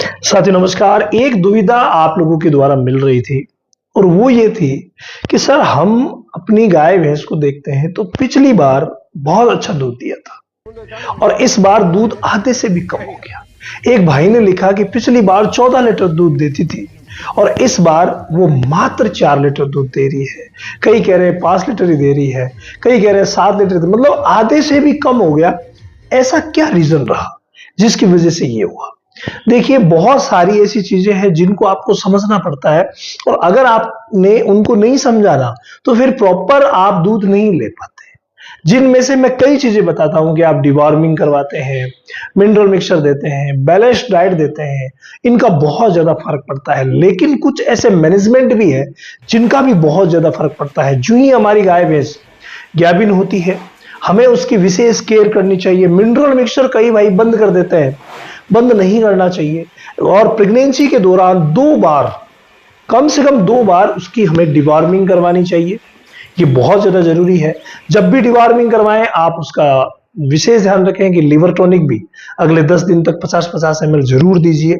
साथियों नमस्कार। एक दुविधा आप लोगों के द्वारा मिल रही थी और वो ये थी कि सर हम अपनी गाय भैंस को देखते हैं तो पिछली बार बहुत अच्छा दूध दिया था और इस बार दूध आधे से भी कम हो गया। एक भाई ने लिखा कि पिछली बार 14 लीटर दूध देती थी और इस बार वो मात्र 4 लीटर दूध दे रही है। कई कह रहे हैं 5 लीटर ही दे रही है, कई कह रहे हैं 7 लीटर, मतलब आधे से भी कम हो गया। ऐसा क्या रीजन रहा जिसकी वजह से ये हुआ? देखिए, बहुत सारी ऐसी चीजें हैं जिनको आपको समझना पड़ता है और अगर आपने उनको नहीं समझा ना तो फिर प्रॉपर आप दूध नहीं ले पाते। जिनमें से मैं कई चीजें बताता हूं कि आप डिवॉर्मिंग करवाते हैं, मिनरल मिक्सचर देते हैं, बैलेंस्ड डाइट देते हैं, इनका बहुत ज्यादा फर्क पड़ता है। लेकिन कुछ ऐसे मैनेजमेंट भी है जिनका भी बहुत ज्यादा फर्क पड़ता है। जो ही हमारी गाय भैंस गाभिन होती है, हमें उसकी विशेष केयर करनी चाहिए। मिनरल मिक्सचर कई भाई बंद कर देते हैं, बंद नहीं करना चाहिए। और प्रेगनेंसी के दौरान 2 बार, कम से कम 2 बार उसकी हमें डिवॉर्मिंग करवानी चाहिए। ये बहुत ज्यादा जरूरी है। जब भी डिवॉर्मिंग करवाएं आप उसका विशेष ध्यान रखें कि लिवर टॉनिक भी अगले 10 दिन तक 50-50 ml जरूर दीजिए।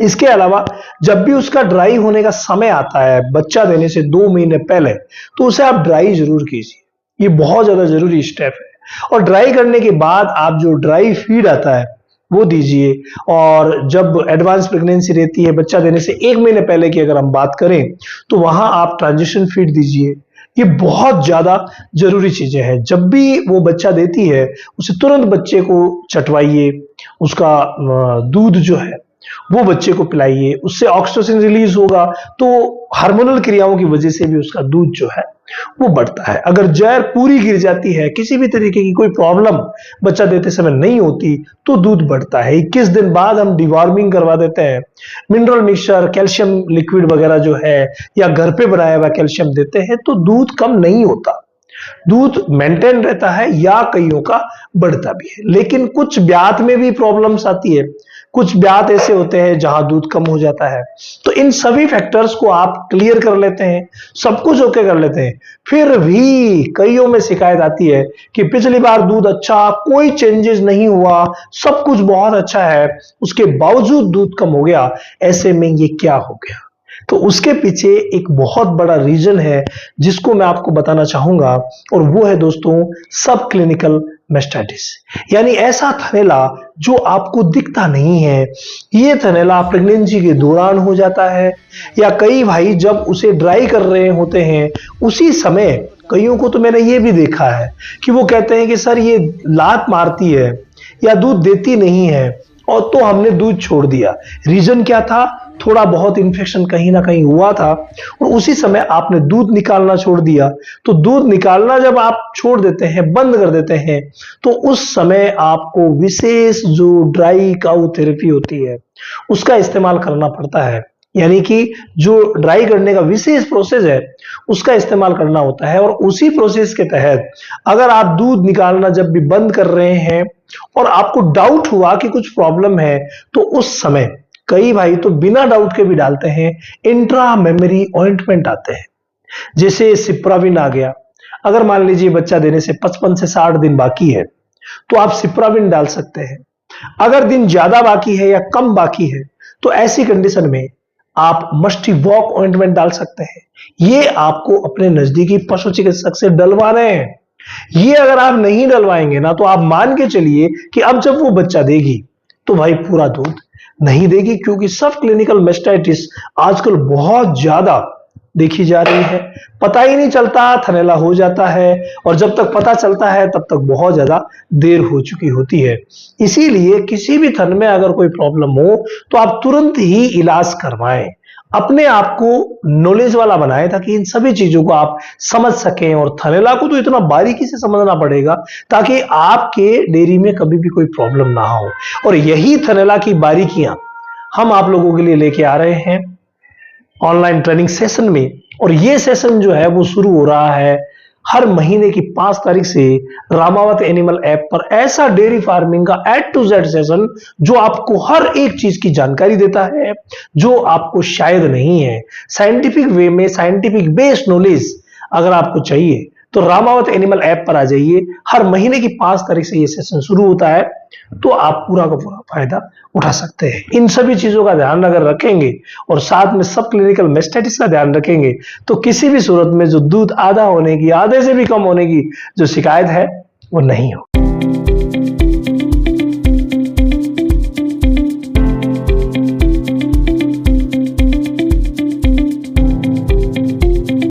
इसके अलावा जब भी उसका ड्राई होने का समय आता है, बच्चा देने से 2 महीने पहले, तो उसे आप ड्राई जरूर कीजिए। ये बहुत ज्यादा जरूरी स्टेप है। और ड्राई करने के बाद आप जो ड्राई फीड आता है वो दीजिए। और जब एडवांस प्रेगनेंसी रहती है, बच्चा देने से 1 महीने पहले की अगर हम बात करें, तो वहां आप ट्रांजिशन फीड दीजिए। ये बहुत ज्यादा जरूरी चीजें हैं। जब भी वो बच्चा देती है उसे तुरंत बच्चे को चटवाइए, उसका दूध जो है वो बच्चे को पिलाइए। उससे ऑक्सीटोसिन रिलीज होगा तो हार्मोनल क्रियाओं की वजह से भी उसका दूध जो है वो बढ़ता है। अगर जहर पूरी गिर जाती है, किसी भी तरीके की कोई प्रॉब्लम बच्चा देते समय नहीं होती, तो दूध बढ़ता है। 21 दिन बाद हम डिवॉर्मिंग करवा देते हैं, मिनरल मिक्सचर, कैल्शियम लिक्विड वगैरह जो है या घर पे बनाया हुआ कैल्शियम देते हैं, तो दूध कम नहीं होता, दूध मेंटेन रहता है या कईयों का बढ़ता भी है। लेकिन कुछ ब्यात में भी प्रॉब्लम्स आती है, कुछ ब्यात ऐसे होते हैं जहां दूध कम हो जाता है। तो इन सभी फैक्टर्स को आप क्लियर कर लेते हैं, सब कुछ ओके कर लेते हैं, फिर भी कईयों में शिकायत आती है कि पिछली बार दूध अच्छा, कोई चेंजेस नहीं हुआ, सब कुछ बहुत अच्छा है, उसके बावजूद दूध कम हो गया। ऐसे में ये क्या हो गया? तो उसके पीछे एक बहुत बड़ा रीजन है जिसको मैं आपको बताना चाहूंगा, और वो है दोस्तों सब क्लिनिकल मेस्टाइटिस। यानी ऐसा थनैला जो आपको दिखता नहीं है। ये थनैला प्रेगनेंसी के दौरान हो जाता है, या कई भाई जब उसे ड्राई कर रहे होते हैं उसी समय, कईयों को तो मैंने ये भी देखा है कि वो कहते हैं कि सर ये लात मारती है या दूध देती नहीं है, और तो हमने दूध छोड़ दिया। रीजन क्या था? थोड़ा बहुत इन्फेक्शन कहीं ना कहीं हुआ था और उसी समय आपने दूध निकालना छोड़ दिया। तो दूध निकालना जब आप छोड़ देते हैं, बंद कर देते हैं, तो उस समय आपको विशेष जो ड्राई काउ थेरेपी होती है उसका इस्तेमाल करना पड़ता है। यानी कि जो ड्राई करने का विशेष प्रोसेस है उसका इस्तेमाल करना होता है। और उसी प्रोसेस के तहत अगर आप दूध निकालना जब भी बंद कर रहे हैं और आपको डाउट हुआ कि कुछ प्रॉब्लम है, तो उस समय कई भाई तो बिना डाउट के भी डालते हैं, इंट्रा मेमरी ऑइंटमेंट आते हैं, जैसे सिप्राविन आ गया। अगर मान लीजिए बच्चा देने से 55 से 60 दिन बाकी है तो आप सिप्राविन डाल सकते हैं। अगर दिन ज्यादा बाकी है या कम बाकी है तो ऐसी कंडीशन में आप मस्टी वॉक ऑइंटमेंट डाल सकते हैं। ये आपको अपने नजदीकी पशु चिकित्सक से डलवा रहे हैं। ये अगर आप नहीं डलवाएंगे ना तो आप मान के चलिए कि अब जब वो बच्चा देगी तो भाई पूरा दूध नहीं देगी, क्योंकि सब क्लिनिकल मेस्टाइटिस आजकल बहुत ज्यादा देखी जा रही है। पता ही नहीं चलता, थनैला हो जाता है, और जब तक पता चलता है तब तक बहुत ज्यादा देर हो चुकी होती है। इसीलिए किसी भी थन में अगर कोई प्रॉब्लम हो तो आप तुरंत ही इलाज करवाएं, अपने आप को नॉलेज वाला बनाएं ताकि इन सभी चीजों को आप समझ सकें। और थनैला को तो इतना बारीकी से समझना पड़ेगा ताकि आपके डेयरी में कभी भी कोई प्रॉब्लम ना हो। और यही थनैला की बारीकियां हम आप लोगों के लिए लेके आ रहे हैं ऑनलाइन ट्रेनिंग सेशन में। और ये सेशन जो है वो शुरू हो रहा है हर महीने की 5 तारीख से रामावत एनिमल ऐप पर। ऐसा डेयरी फार्मिंग का A to Z सेशन जो आपको हर एक चीज की जानकारी देता है जो आपको शायद नहीं है। साइंटिफिक वे में साइंटिफिक बेस्ड नॉलेज अगर आपको चाहिए तो रामावत एनिमल ऐप पर आ जाइए। हर महीने की 5 तारीख से ये सेशन शुरू होता है, तो आप पूरा का पूरा फायदा उठा सकते हैं। इन सभी चीजों का ध्यान अगर रखेंगे और साथ में सब क्लिनिकल मेस्टेटिस का ध्यान रखेंगे, तो किसी भी सूरत में जो दूध आधा होने की, आधे से भी कम होने की जो शिकायत है, वो नहीं हो।